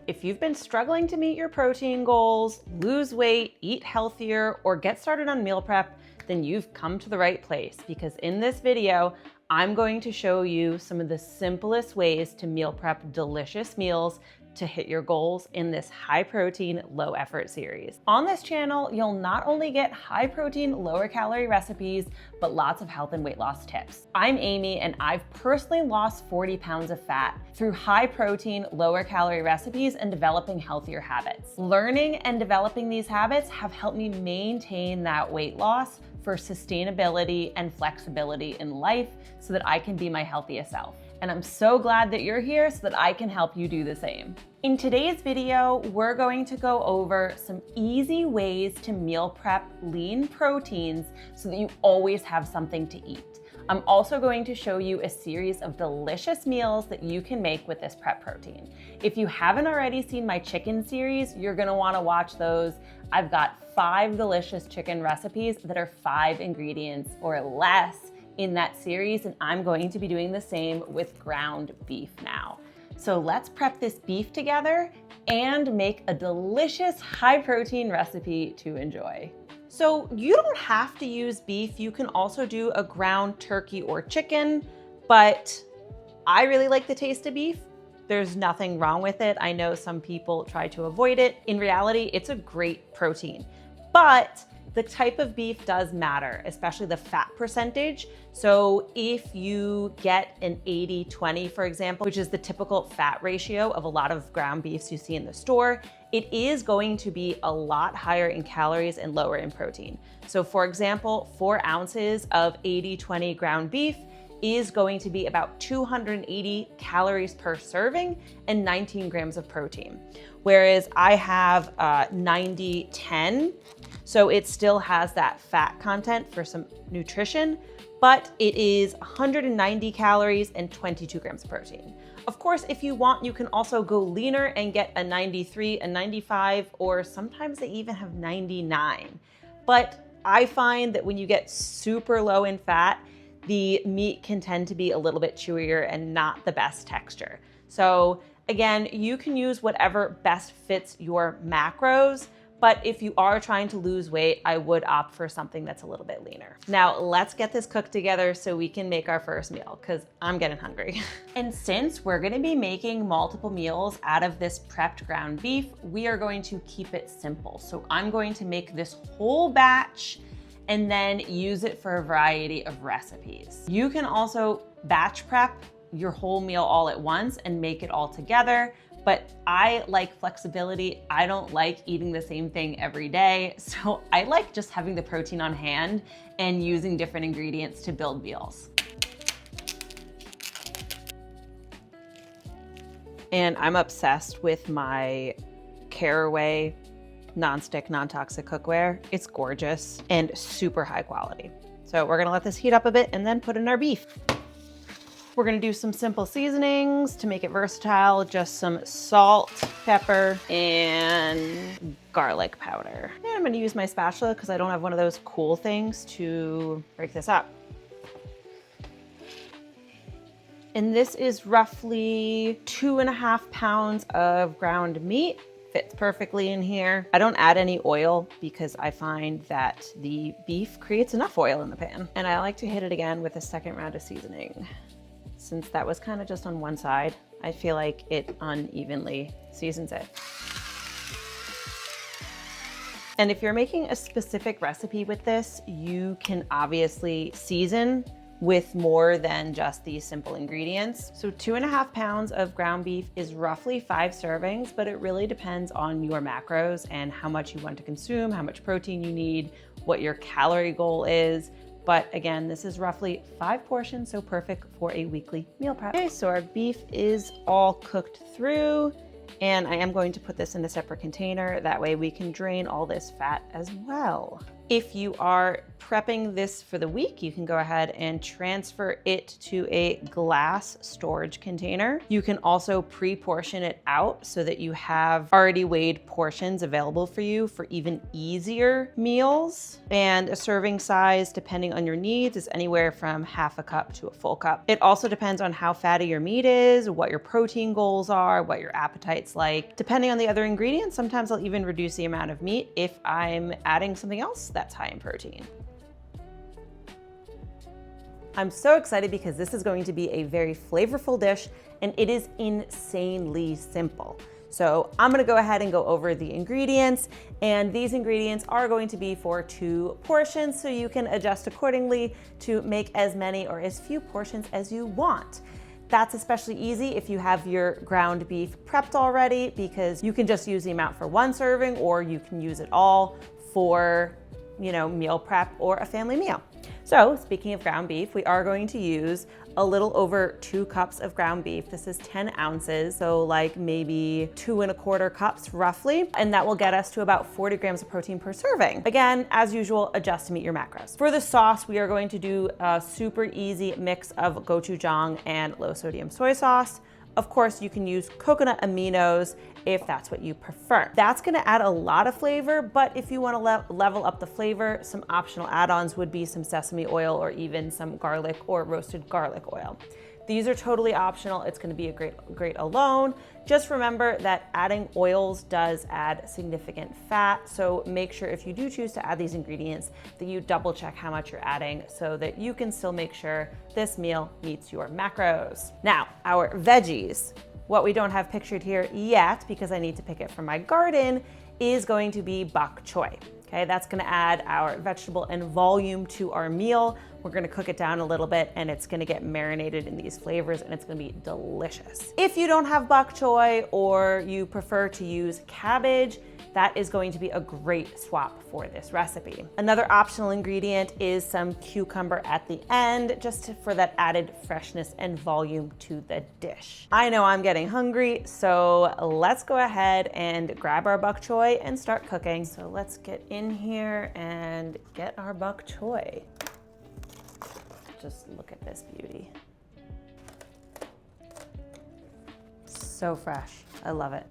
If you've been struggling to meet your protein goals, lose weight, eat healthier, or get started on meal prep, then you've come to the right place, because in this video, I'm going to show you some of the simplest ways to meal prep delicious meals to hit your goals in this high protein, low effort series. On this channel, you'll not only get high protein, lower calorie recipes, but lots of health and weight loss tips. I'm Amy, and I've personally lost 40 pounds of fat through high protein, lower calorie recipes and developing healthier habits. Learning and developing these habits have helped me maintain that weight loss for sustainability and flexibility in life so that I can be my healthiest self. And I'm so glad that you're here so that I can help you do the same. In today's video, we're going to go over some easy ways to meal prep lean proteins so that you always have something to eat. I'm also going to show you a series of delicious meals that you can make with this prep protein. If you haven't already seen my chicken series, you're gonna wanna watch those. I've got 5 delicious chicken recipes that are 5 ingredients or less in that series, and I'm going to be doing the same with ground beef now. So let's prep this beef together and make a delicious high protein recipe to enjoy. So you don't have to use beef. You can also do a ground turkey or chicken, but I really like the taste of beef. There's nothing wrong with it. I know some people try to avoid it. In reality, it's a great protein, but the type of beef does matter, especially the fat percentage. So if you get an 80-20, for example, which is the typical fat ratio of a lot of ground beefs you see in the store, it is going to be a lot higher in calories and lower in protein. So for example, 4 ounces of 80-20 ground beef is going to be about 280 calories per serving and 19 grams of protein. Whereas I have 90-10, so it still has that fat content for some nutrition, but it is 190 calories and 22 grams of protein. Of course, if you want, you can also go leaner and get a 93, a 95, or sometimes they even have 99. But I find that when you get super low in fat, the meat can tend to be a little bit chewier and not the best texture. So again, you can use whatever best fits your macros, but if you are trying to lose weight, I would opt for something that's a little bit leaner. Now let's get this cooked together so we can make our first meal, because I'm getting hungry. And since we're gonna be making multiple meals out of this prepped ground beef, we are going to keep it simple. So I'm going to make this whole batch and then use it for a variety of recipes. You can also batch prep your whole meal all at once and make it all together, but I like flexibility. I don't like eating the same thing every day, so I like just having the protein on hand and using different ingredients to build meals. And I'm obsessed with my Caraway non-stick, non-toxic cookware. It's gorgeous and super high quality. So we're gonna let this heat up a bit and then put in our beef. We're gonna do some simple seasonings to make it versatile. Just some salt, pepper, and garlic powder. And I'm gonna use my spatula because I don't have one of those cool things to break this up. And this is roughly 2.5 pounds of ground meat. Fits perfectly in here. I don't add any oil because I find that the beef creates enough oil in the pan. And I like to hit it again with a second round of seasoning. Since that was kind of just on one side, I feel like it unevenly seasons it. And if you're making a specific recipe with this, you can obviously season with more than just these simple ingredients. So 2.5 pounds of ground beef is roughly 5 servings, but it really depends on your macros and how much you want to consume, how much protein you need, what your calorie goal is. But again, this is roughly 5 portions, so perfect for a weekly meal prep. Okay, so our beef is all cooked through, and I am going to put this in a separate container. That way we can drain all this fat as well. If you are prepping this for the week, you can go ahead and transfer it to a glass storage container. You can also pre-portion it out so that you have already weighed portions available for you for even easier meals. And a serving size, depending on your needs, is anywhere from half a cup to a full cup. It also depends on how fatty your meat is, what your protein goals are, what your appetite's like. Depending on the other ingredients, sometimes I'll even reduce the amount of meat if I'm adding something else that's high in protein. I'm so excited because this is going to be a very flavorful dish and it is insanely simple. So I'm gonna go ahead and go over the ingredients, and these ingredients are going to be for 2 portions, so you can adjust accordingly to make as many or as few portions as you want. That's especially easy if you have your ground beef prepped already, because you can just use the amount for 1 serving, or you can use it all for, meal prep or a family meal. So speaking of ground beef, we are going to use a little over 2 cups of ground beef. This is 10 ounces, so like maybe 2 1/4 cups roughly, and that will get us to about 40 grams of protein per serving. Again, as usual, adjust to meet your macros. For the sauce, we are going to do a super easy mix of gochujang and low sodium soy sauce. Of course, you can use coconut aminos if that's what you prefer. That's gonna add a lot of flavor, but if you wanna level up the flavor, some optional add-ons would be some sesame oil or even some garlic or roasted garlic oil. These are totally optional. It's gonna be a great alone. Just remember that adding oils does add significant fat, so make sure if you do choose to add these ingredients that you double check how much you're adding so that you can still make sure this meal meets your macros. Now, our veggies. What we don't have pictured here yet, because I need to pick it from my garden, is going to be bok choy. Okay, that's gonna add our vegetable and volume to our meal. We're gonna cook it down a little bit and it's gonna get marinated in these flavors and it's gonna be delicious. If you don't have bok choy or you prefer to use cabbage, that is going to be a great swap for this recipe. Another optional ingredient is some cucumber at the end, just for that added freshness and volume to the dish. I know I'm getting hungry, so let's go ahead and grab our bok choy and start cooking. So let's get in here and get our bok choy. Just look at this beauty. So fresh, I love it.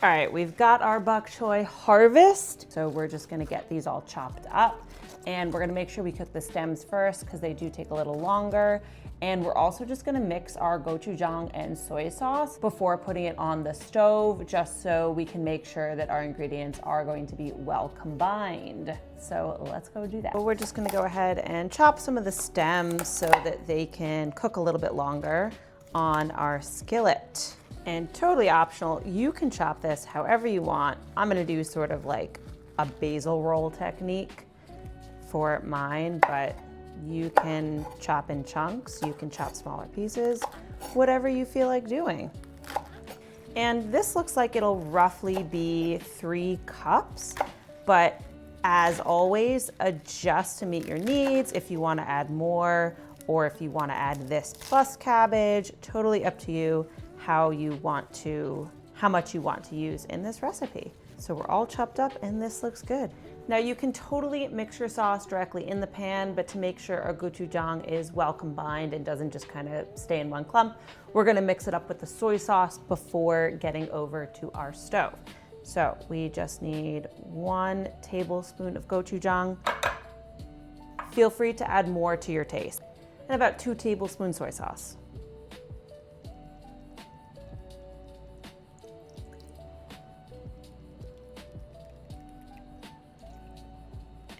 All right, we've got our bok choy harvest. So we're just gonna get these all chopped up, and we're gonna make sure we cook the stems first because they do take a little longer. And we're also just gonna mix our gochujang and soy sauce before putting it on the stove, just so we can make sure that our ingredients are going to be well combined. So let's go do that. We're just gonna go ahead and chop some of the stems so that they can cook a little bit longer on our skillet. And totally optional, you can chop this however you want. I'm gonna do sort of like a basil roll technique for mine, but you can chop in chunks, you can chop smaller pieces, whatever you feel like doing. And this looks like it'll roughly be 3 cups, but as always, adjust to meet your needs. If you wanna add more, or if you wanna add this plus cabbage, totally up to you how much you want to use in this recipe. So we're all chopped up and this looks good. Now you can totally mix your sauce directly in the pan, but to make sure our gochujang is well combined and doesn't just kind of stay in one clump, we're gonna mix it up with the soy sauce before getting over to our stove. So we just need 1 tablespoon of gochujang. Feel free to add more to your taste. And about 2 tablespoons soy sauce.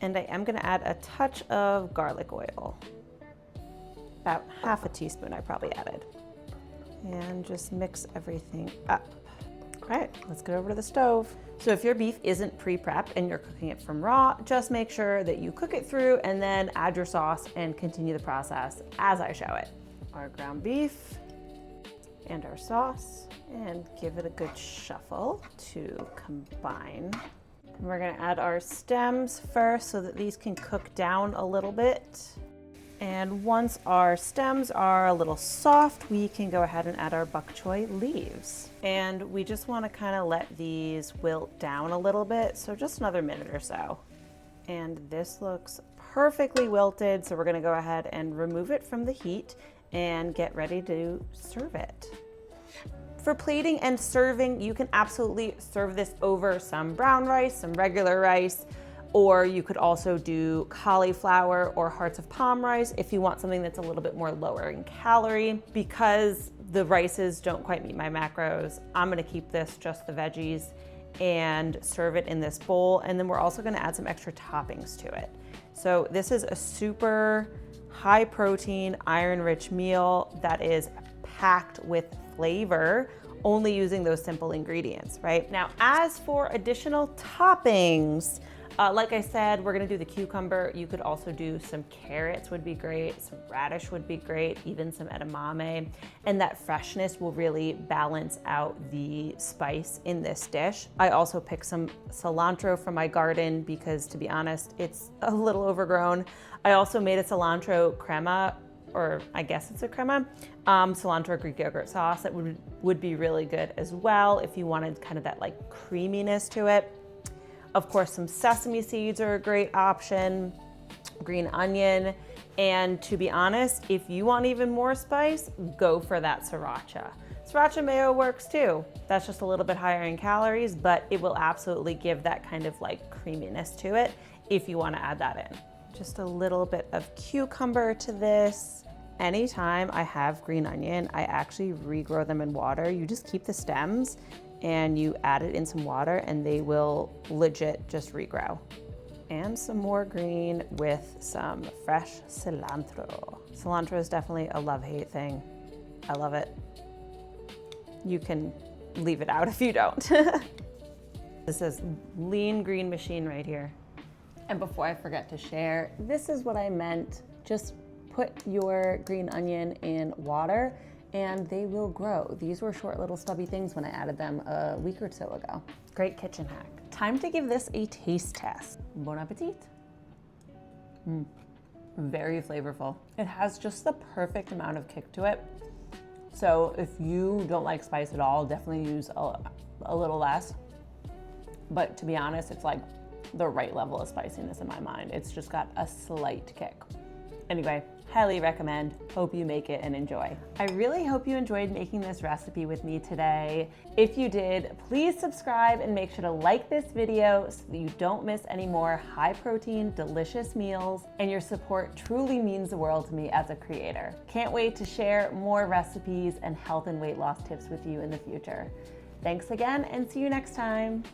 And I am gonna add a touch of garlic oil. About half a teaspoon I probably added. And just mix everything up. All right, let's get over to the stove. So if your beef isn't pre-prepped and you're cooking it from raw, just make sure that you cook it through and then add your sauce and continue the process as I show it. Our ground beef and our sauce, and give it a good shuffle to combine. And we're gonna add our stems first so that these can cook down a little bit. And once our stems are a little soft, we can go ahead and add our bok choy leaves. And we just wanna kinda let these wilt down a little bit, so just another minute or so. And this looks perfectly wilted, so we're gonna go ahead and remove it from the heat and get ready to serve it. For plating and serving, you can absolutely serve this over some brown rice, some regular rice, or you could also do cauliflower or hearts of palm rice if you want something that's a little bit more lower in calorie. Because the rices don't quite meet my macros, I'm gonna keep this just the veggies and serve it in this bowl. And then we're also gonna add some extra toppings to it. So this is a super high protein, iron-rich meal that is packed with flavor, only using those simple ingredients, right? Now, as for additional toppings, like I said, we're gonna do the cucumber. You could also do some carrots would be great, some radish would be great, even some edamame. And that freshness will really balance out the spice in this dish. I also picked some cilantro from my garden because, to be honest, it's a little overgrown. I also made a cilantro crema, or I guess it's a crema, cilantro Greek yogurt sauce that would be really good as well if you wanted kind of that like creaminess to it. Of course, some sesame seeds are a great option, green onion, and to be honest, if you want even more spice, go for that sriracha. Sriracha mayo works too. That's just a little bit higher in calories, but it will absolutely give that kind of like creaminess to it if you want to add that in. Just a little bit of cucumber to this. Anytime I have green onion, I actually regrow them in water. You just keep the stems and you add it in some water and they will legit just regrow. And some more green with some fresh cilantro. Cilantro is definitely a love-hate thing. I love it. You can leave it out if you don't. This is lean green machine right here. And before I forget to share, this is what I meant. Just put your green onion in water and they will grow. These were short little stubby things when I added them a week or so ago. Great kitchen hack. Time to give this a taste test. Bon appetit. Very flavorful. It has just the perfect amount of kick to it. So if you don't like spice at all, definitely use a little less. But to be honest, it's like the right level of spiciness in my mind. It's just got a slight kick. Anyway, highly recommend. Hope you make it and enjoy. I really hope you enjoyed making this recipe with me today. If you did, please subscribe and make sure to like this video so that you don't miss any more high protein, delicious meals, and your support truly means the world to me as a creator. Can't wait to share more recipes and health and weight loss tips with you in the future. Thanks again and see you next time.